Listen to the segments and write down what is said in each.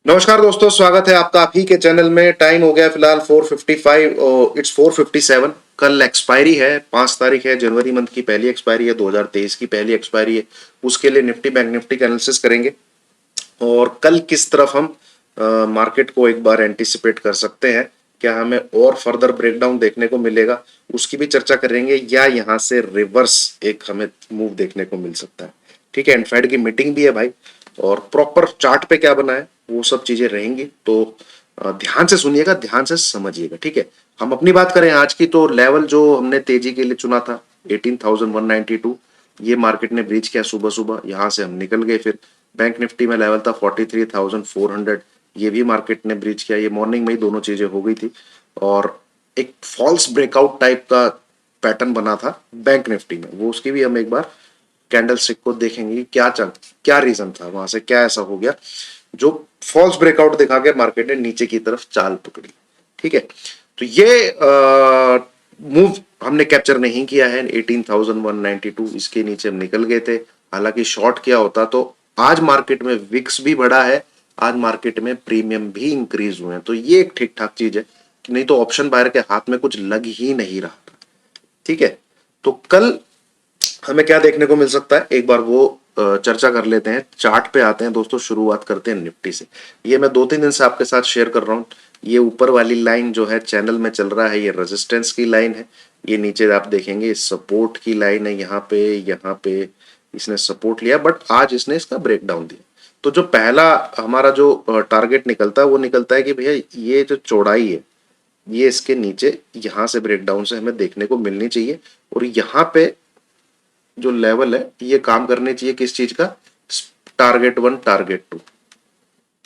नमस्कार दोस्तों, स्वागत है आपका आप ही के चैनल में। टाइम हो गया फिलहाल 4:55 और इट्स 4:57। कल एक्सपायरी है, 5 तारीख है, जनवरी मंथ की पहली एक्सपायरी है, 2023 की पहली एक्सपायरी है। उसके लिए निफ्टी बैंक निफ्टी का एनालिसिस करेंगे और कल किस तरफ हम मार्केट को एक बार एंटिसिपेट कर सकते हैं, क्या हमें और फर्दर ब्रेकडाउन देखने को मिलेगा, उसकी भी चर्चा करेंगे, या यहाँ से रिवर्स एक हमें मूव देखने को मिल सकता है। ठीक है, फेड की मीटिंग भी है भाई, और प्रॉपर चार्ट पे क्या बना है वो सब चीजें रहेंगी, तो ध्यान से सुनिएगा, ध्यान से समझिएगा। ठीक है, हम अपनी बात करें आज की, तो लेवल जो हमने तेजी के लिए चुना था 18,192, ये मार्केट ने ब्रीच किया सुबह सुबह, यहां से हम निकल गए। फिर बैंक निफ्टी में लेवल था 43,400, ये भी मार्केट ने ब्रीच किया। ये मॉर्निंग में ही दोनों चीजें हो गई थी और एक फॉल्स ब्रेकआउट टाइप का पैटर्न बना था बैंक निफ्टी में, वो उसकी भी हम एक बार कैंडल स्टिक को देखेंगे क्या रीजन था, वहां से क्या ऐसा हो गया जो फॉल्स ब्रेकआउट दिखा के मार्केट ने नीचे की तरफ चाल पकड़ी। ठीक है, तो ये मूव हमने कैप्चर नहीं किया है 18,192, इसके नीचे हम निकल गए थे। हालांकि शॉर्ट किया होता तो आज मार्केट में विक्स भी बढ़ा है, आज मार्केट में प्रीमियम भी इंक्रीज हुए हैं, तो ये एक ठीक ठाक चीज है। नहीं तो ऑप्शन बायर के हाथ में कुछ लग ही नहीं रहा था। ठीक है, तो कल हमें क्या देखने को मिल सकता है, एक बार वो चर्चा कर लेते हैं। चार्ट पे आते हैं दोस्तों, शुरुआत करते हैं निफ्टी से। ये मैं 2-3 दिन से आपके साथ शेयर कर रहा हूँ। ये ऊपर वाली लाइन जो है चैनल में चल रहा है, ये रेजिस्टेंस की लाइन है। ये नीचे आप देखेंगे सपोर्ट की लाइन है, यहाँ पे इसने सपोर्ट लिया, बट आज इसने इसका ब्रेकडाउन दिया। तो जो पहला हमारा जो टारगेट निकलता है वो निकलता है कि भैया ये जो चौड़ाई है ये इसके नीचे यहां से ब्रेकडाउन से हमें देखने को मिलनी चाहिए, और यहाँ पे जो लेवल है ये काम करने चाहिए किस चीज का, टारगेट 1 टारगेट 2,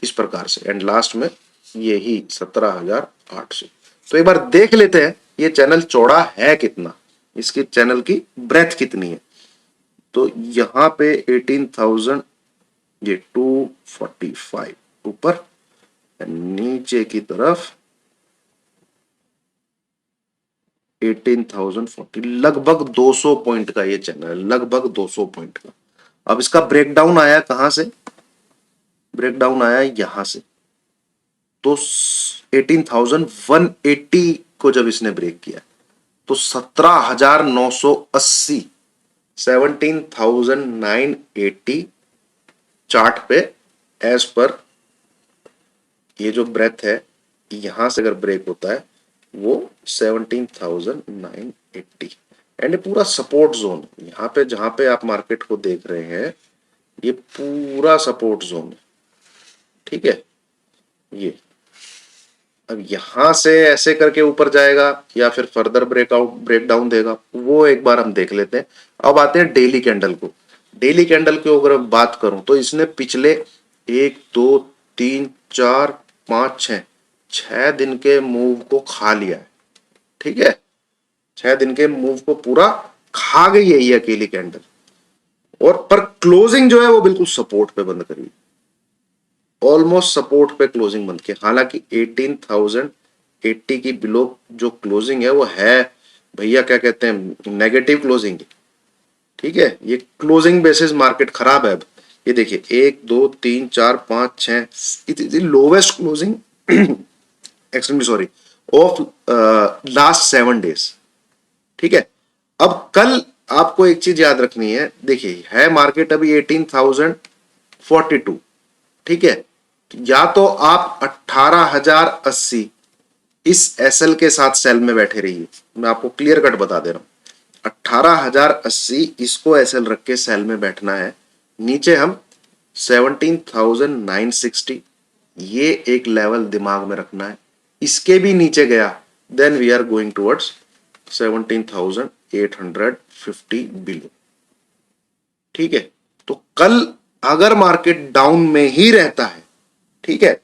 इस प्रकार से, एंड लास्ट में यही 17,800। तो एक बार देख लेते हैं ये चैनल चौड़ा है कितना, इसकी चैनल की ब्रेथ कितनी है। तो यहाँ पे 18,000, ये 245 ऊपर, नीचे की तरफ 18,040, लगभग 200 पॉइंट का ये चैनल है, लगभग 200 पॉइंट का। अब इसका ब्रेकडाउन आया कहां से, ब्रेकडाउन आया यहां से। तो 18,180 को जब इसने ब्रेक किया तो 17,980, 17,980 चार्ट पे एज पर ये जो ब्रेथ है, यहां से अगर ब्रेक होता है वो 17,980, एंड पूरा सपोर्ट जोन यहाँ पे, जहां पे आप मार्केट को देख रहे हैं ये पूरा सपोर्ट जोन है। ठीक है, ये अब यहां से ऐसे करके ऊपर जाएगा या फिर फर्दर ब्रेकआउट ब्रेकडाउन देगा, वो एक बार हम देख लेते हैं। अब आते हैं डेली कैंडल को। डेली कैंडल की अगर बात करूं तो इसने पिछले 1, 2, 3, 4, 5, 6 6 दिन के मूव को खा लिया है। ठीक है, 6 दिन के मूव को पूरा खा गई है ये अकेली कैंडल, और पर क्लोजिंग जो है वो बिल्कुल सपोर्ट पे बंद करी, ऑलमोस्ट सपोर्ट पे क्लोजिंग बंद की। हालांकि 18,080 की बिलो जो क्लोजिंग है वो है भैया, क्या कहते हैं, नेगेटिव क्लोजिंग। ठीक है, ये क्लोजिंग बेसिस मार्केट खराब है। अब ये देखिए 1, 2, 3, 4, 5, 6, it is the lowest closing extremely sorry of last 7 days. ठीक है, अब कल आपको एक चीज याद रखनी है, देखिए है मार्केट अभी 18,042। ठीक है, या तो आप 18,080 इस एसएल के साथ सेल में बैठे रहिए, मैं आपको क्लियर कट बता दे रहा हूं, 18,080 इसको एसएल रख के सेल में बैठना है। नीचे हम 17,960, ये एक लेवल दिमाग में रखना है। इसके भी नीचे गया then we are going towards 17,850 below. ठीक है, तो कल अगर मार्केट डाउन में ही रहता है, ठीक है,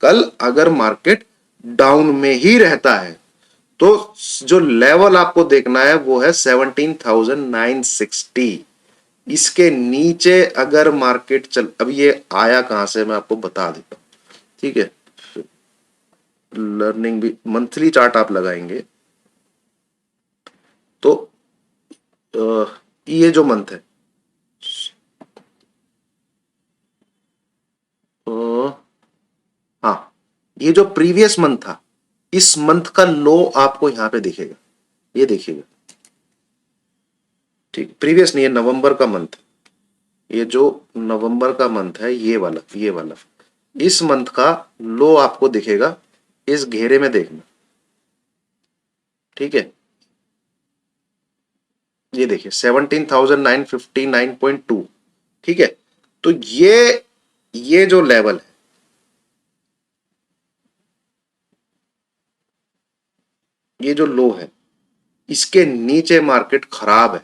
कल अगर मार्केट डाउन में ही रहता है तो जो लेवल आपको देखना है वो है 17,960। इसके नीचे अगर मार्केट चल, अब ये आया कहां से मैं आपको बता देता हूं। ठीक है, लर्निंग भी मंथली चार्ट आप लगाएंगे तो ये जो मंथ है, ये जो प्रीवियस मंथ था, इस मंथ का लो आपको यहां पे दिखेगा, ये देखिएगा, ठीक, प्रीवियस नहीं है, नवंबर का मंथ, ये जो नवंबर का मंथ है, ये वाला इस मंथ का लो आपको दिखेगा इस घेरे में, देखना, ठीक है, ये देखिए 17,959.2, ठीक है। तो ये जो लेवल है, ये जो लो है, इसके नीचे मार्केट खराब है,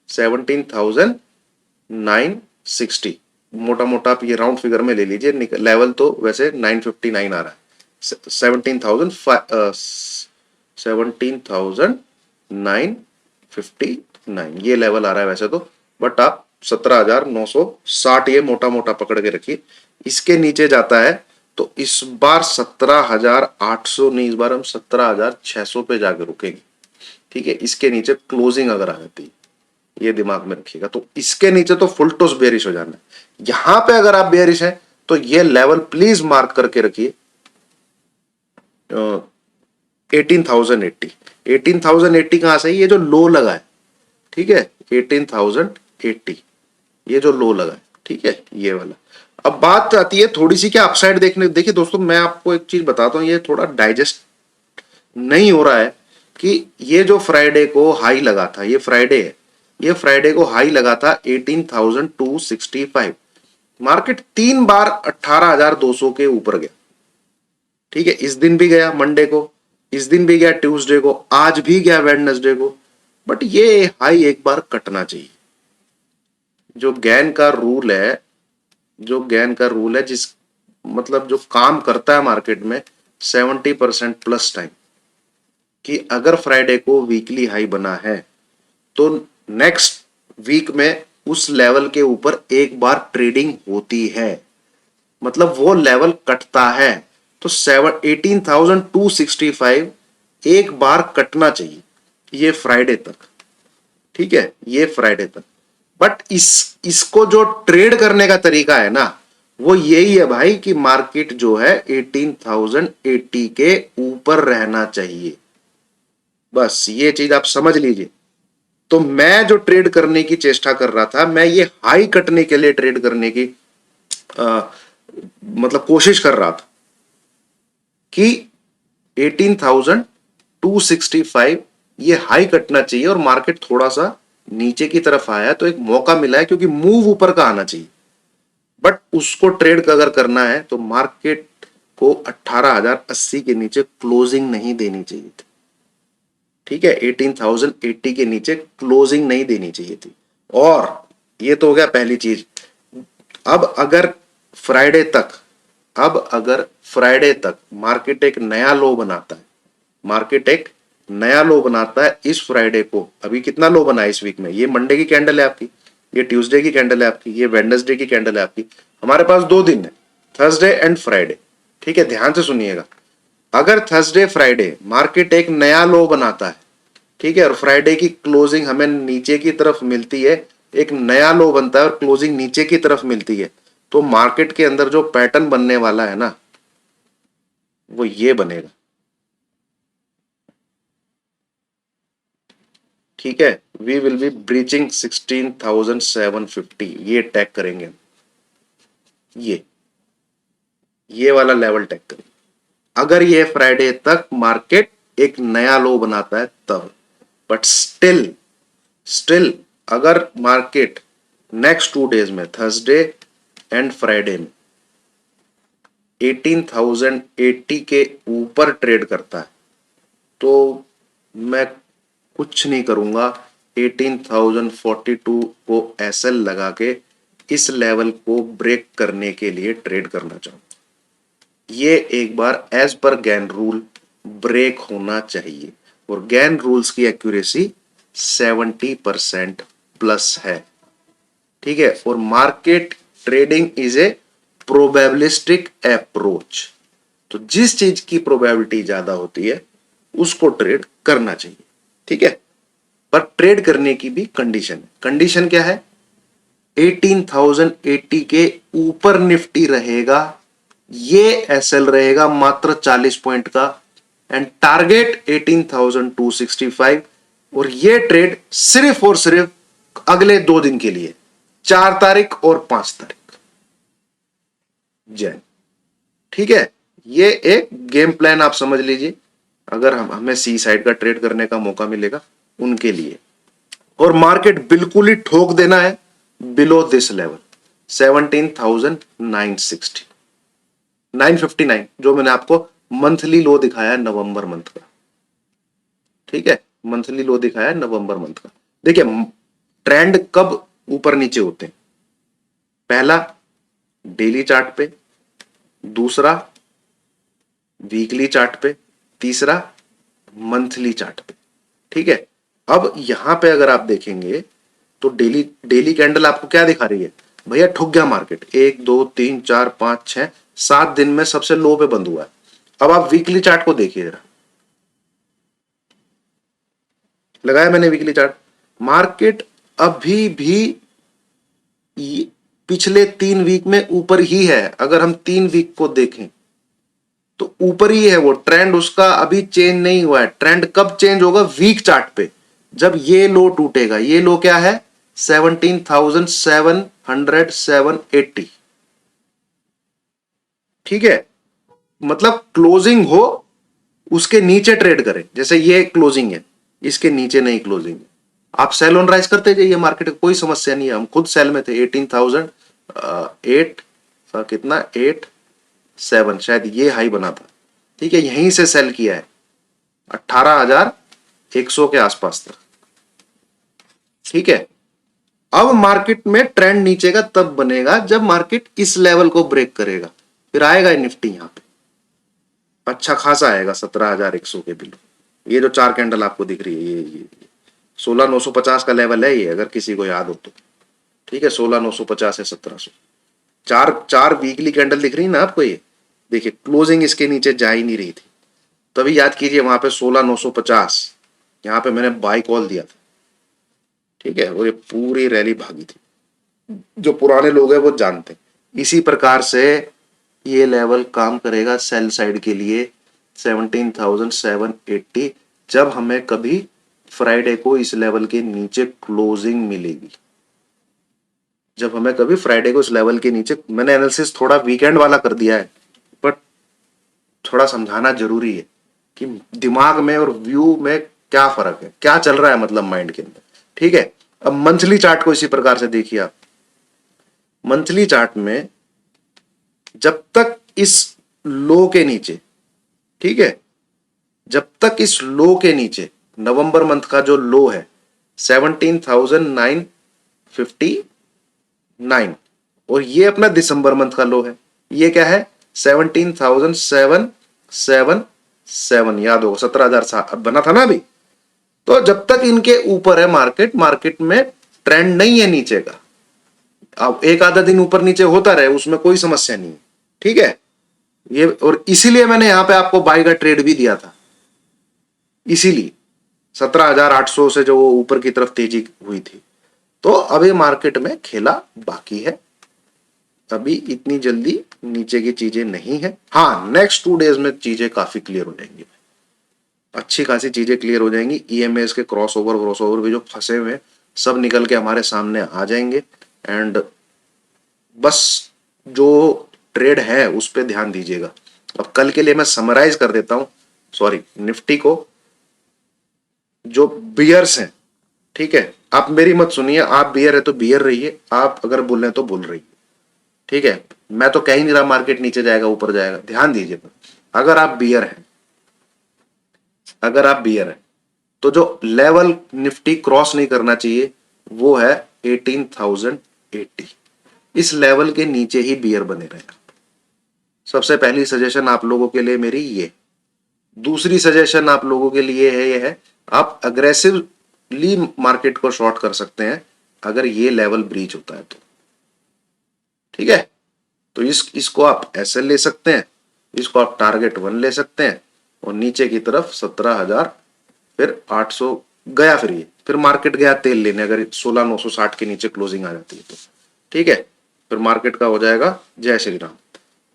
17,960, मोटा मोटा आप ये राउंड फिगर में ले लीजिए, लेवल तो वैसे 959 आ रहा है, 17,959 ये लेवल आ रहा है वैसे तो, बट आप 17,960 ये मोटा मोटा पकड़ के रखिए। इसके नीचे जाता है तो इस बार 17,800 नहीं, इस बार हम 17,600 पे जाके रुकेंगे, ठीक है। इसके नीचे क्लोजिंग अगर आ जाती है, ये दिमाग में रखिएगा, तो इसके नीचे तो फुल टॉस बेरिश हो जाना है। यहां पे अगर आप बेरिश है तो ये लेवल प्लीज मार्क करके रखिए, 18,080। 18,080 कहां से, ये जो लो लगा है, ठीक है, 18,080 ये जो लो लगा है, ठीक है, ये वाला। अब बात आती है थोड़ी सी क्या अपसाइड देखने, देखिए दोस्तों मैं आपको एक चीज बताता हूं, ये थोड़ा डाइजेस्ट नहीं हो रहा है कि ये जो फ्राइडे को हाई लगा था, ये फ्राइडे है, ये फ्राइडे को हाई लगा था 18,265, मार्केट 3 बार 18,200 के ऊपर गया, ठीक है। इस दिन भी गया मंडे को, इस दिन भी गया ट्यूसडे को, आज भी गया वेडनेसडे को, बट ये हाई एक बार कटना चाहिए। जो गैन का रूल है, जो गैन का रूल है, जिस मतलब जो काम करता है मार्केट में 70% प्लस टाइम, कि अगर फ्राइडे को वीकली हाई बना है तो नेक्स्ट वीक में उस लेवल के ऊपर एक बार ट्रेडिंग होती है, मतलब वो लेवल कटता है, तो 18,265 एक बार कटना चाहिए, ये फ्राइडे तक, ठीक है, ये फ्राइडे तक। बट इसको जो ट्रेड करने का तरीका है ना, वो यही है भाई कि मार्केट जो है 18,080 के ऊपर रहना चाहिए, बस ये चीज आप समझ लीजिए। तो मैं जो ट्रेड करने की चेष्टा कर रहा था, मैं ये हाई कटने के लिए ट्रेड करने की मतलब कोशिश कर रहा था कि 18,265 ये हाई कटना चाहिए, और मार्केट थोड़ा सा नीचे की तरफ आया तो एक मौका मिला है, क्योंकि मूव ऊपर का आना चाहिए। बट उसको ट्रेड अगर करना है तो मार्केट को 18,080 के नीचे क्लोजिंग नहीं देनी चाहिए थी, ठीक है, 18,080 के नीचे क्लोजिंग नहीं देनी चाहिए थी। और ये तो हो गया पहली चीज। अब अगर फ्राइडे तक, अब अगर फ्राइडे तक मार्केट एक नया लो बनाता है, मार्केट एक नया लो बनाता है इस फ्राइडे को, अभी कितना लो बना है इस वीक में, ये मंडे की कैंडल है आपकी, ये ट्यूसडे की कैंडल है आपकी, ये वेडनेसडे की कैंडल है आपकी, हमारे पास 2 दिन है, थर्सडे एंड फ्राइडे, ठीक है, ध्यान से सुनिएगा। अगर थर्सडे फ्राइडे मार्केट एक नया लो बनाता है, ठीक है, और फ्राइडे की क्लोजिंग हमें नीचे की तरफ मिलती है, एक नया लो बनता है और क्लोजिंग नीचे की तरफ मिलती है, तो मार्केट के अंदर जो पैटर्न बनने वाला है ना, वो ये बनेगा, ठीक है, वी विल बी ब्रीचिंग 16,750, ये टैग करेंगे, ये ये वाला लेवल टैग करेंगे अगर ये फ्राइडे तक मार्केट एक नया लो बनाता है तब। बट स्टिल स्टिल अगर मार्केट नेक्स्ट 2 डेज में, थर्सडे एंड फ्राइडे में 18,080 के ऊपर ट्रेड करता है, तो मैं कुछ नहीं करूंगा, 18,042 को एसएल लगा के इस लेवल को ब्रेक करने के लिए ट्रेड करना चाहूंगा। ये एक बार एज पर गैन रूल ब्रेक होना चाहिए, और गैन रूल्स की एक्यूरेसी 70% प्लस है, ठीक है। और market trading is a probabilistic approach, तो जिस चीज की प्रोबेबिलिटी ज्यादा होती है उसको ट्रेड करना चाहिए, ठीक है। पर ट्रेड करने की भी कंडीशन है, कंडीशन क्या है, 18,080 के ऊपर निफ्टी रहेगा ये एसएल रहेगा मात्र 40 पॉइंट का एंड टारगेट 18,265 और ये ट्रेड सिर्फ और सिर्फ अगले 2 दिन के लिए 4 तारीख और 5 तारीख जैन। ठीक है, ये एक गेम प्लान आप समझ लीजिए अगर हमें सी साइड का ट्रेड करने का मौका मिलेगा उनके लिए। और मार्केट बिल्कुल ही ठोक देना है बिलो दिस लेवल 17,960 959 जो मैंने आपको मंथली लो दिखाया है नवंबर मंथ का। ठीक है, मंथली लो दिखाया है नवंबर मंथ का। देखिए ट्रेंड कब ऊपर नीचे होते हैं, पहला डेली चार्ट पे, दूसरा वीकली चार्ट पे, तीसरा मंथली चार्ट पे। ठीक है, अब यहां पे अगर आप देखेंगे तो डेली डेली कैंडल आपको क्या दिखा रही है, भैया ठुक गया मार्केट 1 2 3 4 5 6 7 दिन में सबसे लो पे बंद हुआ है। अब आप वीकली चार्ट को देखिए जरा, लगाया मैंने वीकली चार्ट, मार्केट अभी भी पिछले 3 वीक में ऊपर ही है। अगर हम 3 वीक को देखें तो ऊपर ही है, वो ट्रेंड उसका अभी चेंज नहीं हुआ है। ट्रेंड कब चेंज होगा, वीक चार्ट पे, जब ये लो टूटेगा। ये लो क्या है 17,780। ठीक है, मतलब क्लोजिंग हो उसके नीचे ट्रेड करें, जैसे ये क्लोजिंग है इसके नीचे नहीं क्लोजिंग है, आप सेल ऑन राइज करते जाइए, मार्केट कोई समस्या नहीं है। हम खुद सेल में थे 18,008 कितना 87 शायद ये हाई बना था। ठीक है, यहीं से सेल किया है 18,100 के आसपास तक। ठीक है, अब मार्केट में ट्रेंड नीचे का तब बनेगा जब मार्केट इस लेवल को ब्रेक करेगा, फिर आएगा निफ्टी यहां पे अच्छा खासा आएगा 17,100 के बिलो। ये जो 4 कैंडल आपको दिख रही है ये 16,950 का लेवल है ये, अगर किसी को याद हो तो। ठीक है, 16,950 है 1700। चार चार वीकली कैंडल दिख रही है ना आपको, ये देखिए क्लोजिंग इसके नीचे जा ही नहीं रही थी, तभी याद कीजिए वहां पे 16,950 यहां पे मैंने बाई कॉल दिया था। ठीक है, और ये पूरी रैली भागी थी, जो पुराने लोग हैं वो जानते हैं। इसी प्रकार से ये लेवल काम करेगा सेल साइड के लिए 17,780, जब हमें कभी फ्राइडे को इस लेवल के नीचे क्लोजिंग मिलेगी। जब हमें कभी फ्राइडे को इस लेवल के नीचे, मैंने एनालिसिस थोड़ा वीकेंड वाला कर दिया है, बट थोड़ा समझाना जरूरी है कि दिमाग में और व्यू में क्या फर्क है, क्या चल रहा है मतलब माइंड के अंदर। ठीक है, अब मंथली चार्ट को इसी प्रकार से देखिए आप। मंथली चार्ट में जब तक इस लो के नीचे, ठीक है, जब तक इस लो के नीचे नवंबर मंथ का जो लो है 17,959 और ये अपना दिसंबर मंथ का लो है, ये क्या है 17,777, याद होगा 17,000 बना था ना अभी। तो जब तक इनके ऊपर है मार्केट, मार्केट में ट्रेंड नहीं है नीचे का। अब एक आधा दिन ऊपर नीचे होता रहे उसमें कोई समस्या नहीं है। ठीक है, ये और इसीलिए मैंने यहां पे आपको बाई का ट्रेड भी दिया था, इसीलिए 17,800 से जो वो ऊपर की तरफ तेजी हुई थी। तो अभी मार्केट में खेला बाकी है, अभी इतनी जल्दी नीचे की चीजें नहीं है। हाँ, नेक्स्ट 2 डेज में चीजें काफी क्लियर हो जाएंगी, अच्छी खासी चीजें क्लियर हो जाएंगी। ईएमएस के क्रॉस ओवर भी जो फंसे हुए हैं सब निकल के हमारे सामने आ जाएंगे। एंड बस जो ट्रेड है उस पर ध्यान दीजिएगा। अब कल के लिए मैं समराइज कर देता हूं, सॉरी निफ्टी को, जो बियर्स हैं, ठीक है, आप मेरी मत सुनिए, आप बियर है तो बियर रहिए, आप अगर बोल रहे हैं तो बोल रही है। ठीक है, मैं तो कह ही नहीं रहा मार्केट नीचे जाएगा ऊपर जाएगा, ध्यान दीजिए। अगर आप बियर हैं, अगर आप बियर हैं तो जो लेवल निफ्टी क्रॉस नहीं करना चाहिए वो है 18,080। इस लेवल के नीचे ही बियर बने रहे। सबसे पहली सजेशन आप लोगों के लिए मेरी ये। दूसरी सजेशन आप लोगों के लिए है ये है, आप अग्रेसिवली मार्केट को शॉर्ट कर सकते हैं अगर ये लेवल ब्रीच होता है तो। ठीक है, तो इसको आप एसएल ले सकते हैं, इसको आप टारगेट 1 ले सकते हैं, और नीचे की तरफ 17,000 फिर 800 गया, फिर मार्केट गया तेल लेने, अगर 16,960 के नीचे क्लोजिंग आ जाती है तो। ठीक है, फिर मार्केट का हो जाएगा जय श्री राम।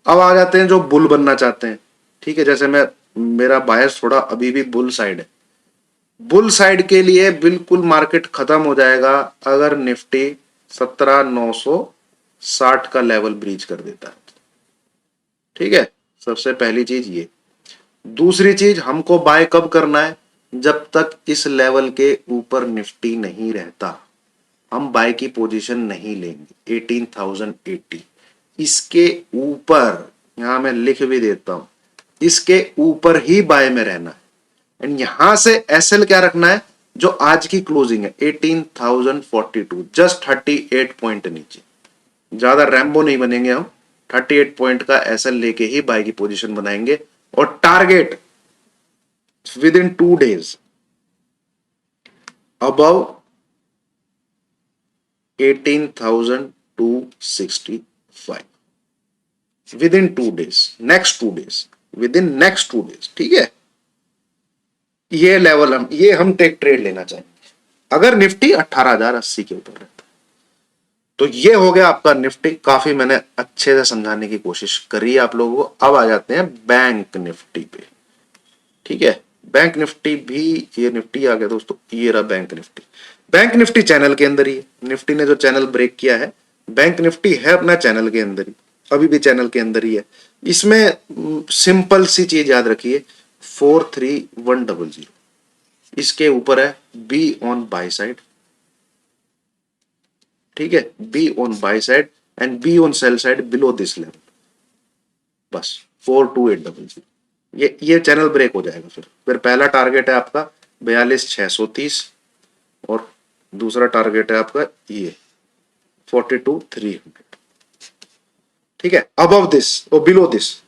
अब आ जाते हैं जो बुल बनना चाहते हैं, ठीक है, जैसे मेरा बायस थोड़ा अभी भी बुल साइड है। बुल साइड के लिए बिल्कुल मार्केट खत्म हो जाएगा अगर निफ्टी 17,960 का लेवल ब्रीच कर देता है। ठीक है, सबसे पहली चीज ये। दूसरी चीज, हमको बाय कब करना है? जब तक इस लेवल के ऊपर निफ्टी नहीं रहता हम बाय की पोजीशन नहीं लेंगे। 18,080 इसके ऊपर, यहां मैं लिख भी देता हूं, इसके ऊपर ही बाय में रहना है। एंड यहां से एसएल क्या रखना है? जो आज की क्लोजिंग है 18,042, जस्ट 38 पॉइंट नीचे। ज्यादा रैम्बो नहीं बनेंगे हम, 38 पॉइंट का एसएल लेके ही बाय की पोजीशन बनाएंगे। और target with in 2 days above 18,265 with in 2 days, next 2 days, with in next 2 days। ठीक है, ये लेवल हम टेक ट्रेड लेना चाहेंगे अगर निफ्टी 18,080 के ऊपर रहता है। तो ये हो गया आपका निफ्टी। काफी मैंने अच्छे से समझाने की कोशिश करी आप लोगों को। अब आ जाते हैं बैंक निफ्टी पे। ठीक है, बैंक निफ्टी भी, ये निफ्टी आ गया दोस्तों, ये रहा bank Nifty. Bank Nifty channel के अंदर ही है। निफ्टी ने जो चैनल ब्रेक किया है, बैंक निफ्टी है अपना चैनल के अंदर ही, अभी भी चैनल के अंदर ही है। इसमें सिंपल सी चीज याद रखिए, 43100 इसके ऊपर है बी ऑन बाय साइड। ठीक है, be on by side and be on sell side below this level, बस 42800। ये चैनल ब्रेक हो जाएगा। फिर पहला टारगेट है आपका 42,630 और दूसरा टारगेट है आपका ये 42,300। ठीक है, अबव दिस और बिलो दिस।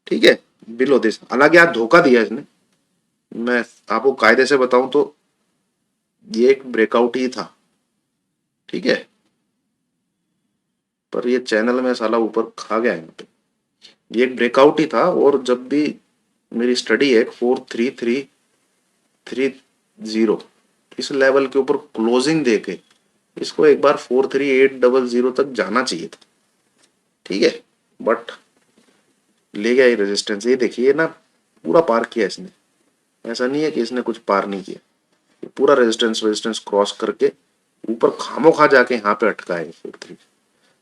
ठीक है, बिलो दिस। हालांकि आज धोखा दिया इसने, मैं आपको कायदे से बताऊं तो ये एक ब्रेकआउट ही था। ठीक है, पर ये चैनल में साला ऊपर खा गया यहाँ पे। ये एक ब्रेकआउट ही था और जब भी मेरी स्टडी है 43330 इस लेवल के ऊपर क्लोजिंग देके इसको एक बार 43800 तक जाना चाहिए था। ठीक है, बट ले गया ये रेजिस्टेंस। ये देखिए ना, पूरा पार किया इसने। ऐसा नहीं है कि इसने कुछ पार नहीं किया, ये पूरा रेजिस्टेंस क्रॉस करके ऊपर खामोखा जाके यहाँ पे अटका है 43।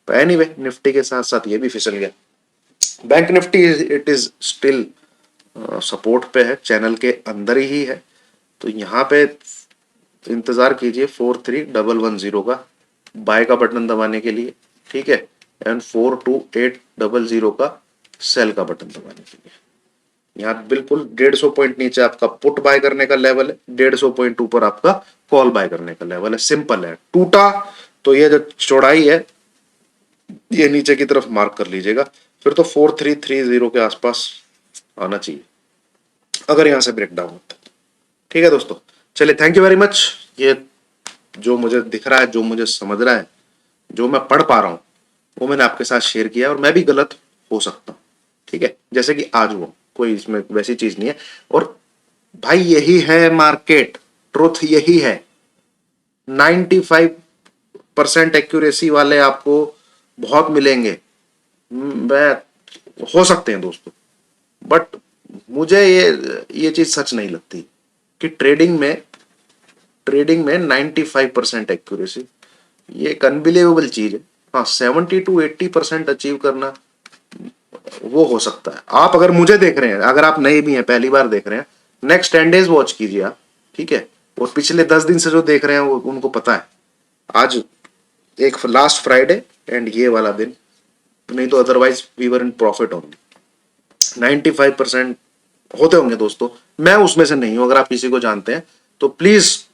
तो एनीवे, निफ्टी के साथ साथ ये भी फिसल गया। Bank Nifty it is still support पे है, चैनल के अंदर ही है। तो यहाँ पे इंतजार कीजिए 43110 का बाय का बटन दबाने के लिए। ठीक है, एंड 42800 का सेल का बटन दबाने के लिए। यहाँ बिल्कुल 150 पॉइंट नीचे आपका पुट बाय करने का लेवल है, 150 पॉइंट ऊपर आपका कॉल बाय करने का लेवल है। सिंपल है। टूटा तो ये जो चौड़ाई है ये नीचे की तरफ मार्क कर लीजिएगा, फिर तो 4330 के आसपास आना चाहिए अगर यहां से ब्रेकडाउन होता है। ठीक है दोस्तों, चलिए, थैंक यू वेरी मच। ये जो मुझे दिख रहा है, जो मुझे समझ रहा है, जो मैं पढ़ पा रहा हूं, वो मैंने आपके साथ शेयर किया और मैं भी गलत हो सकता हूं। ठीक है, जैसे कि आज हुआ, कोई इसमें वैसी चीज नहीं है। और भाई यही है मार्केट, ट्रुथ यही है। 95% एक्यूरेसी वाले आपको बहुत मिलेंगे, हो सकते हैं दोस्तों, बट मुझे ये चीज सच नहीं लगती कि ट्रेडिंग में 95% एक्यूरेसी ये एक अनबिलीवेबल चीज है। हाँ, 70 to 80% अचीव करना वो हो सकता है। आप अगर मुझे देख रहे हैं, अगर आप नए भी हैं, पहली बार देख रहे हैं, नेक्स्ट 10 days वॉच कीजिए आप। ठीक है, और पिछले 10 दिन से जो देख रहे हैं वो उनको पता है आज एक लास्ट फ्राइडे एंड ये वाला दिन, नहीं तो otherwise we were in profit only. 95% होते होंगे दोस्तों, मैं उसमें से नहीं हूं। अगर आप किसी को जानते हैं तो प्लीज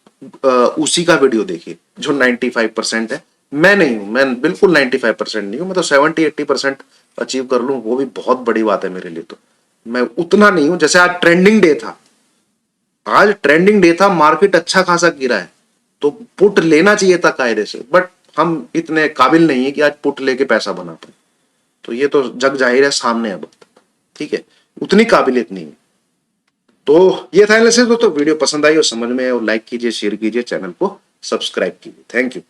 उसी का वीडियो देखिए जो 95% है। मैं नहीं हूं, मैं बिल्कुल 95% नहीं हूं। मैं तो 70-80% अचीव कर लूं, वो भी बहुत बड़ी बात है मेरे लिए। तो मैं उतना नहीं हूं। जैसे आज ट्रेंडिंग डे था, मार्केट अच्छा खासा गिरा है, तो पुट लेना चाहिए था कायदे से, बट हम इतने काबिल नहीं है कि आज पुट लेके पैसा बना पाए। तो ये तो जग जाहिर है, सामने है बात। ठीक है, उतनी काबिलियत नहीं है। तो ये था एनालिसिस दोस्तों। वीडियो पसंद आई और समझ में आए और लाइक कीजिए, शेयर कीजिए, चैनल को सब्सक्राइब कीजिए। Thank you.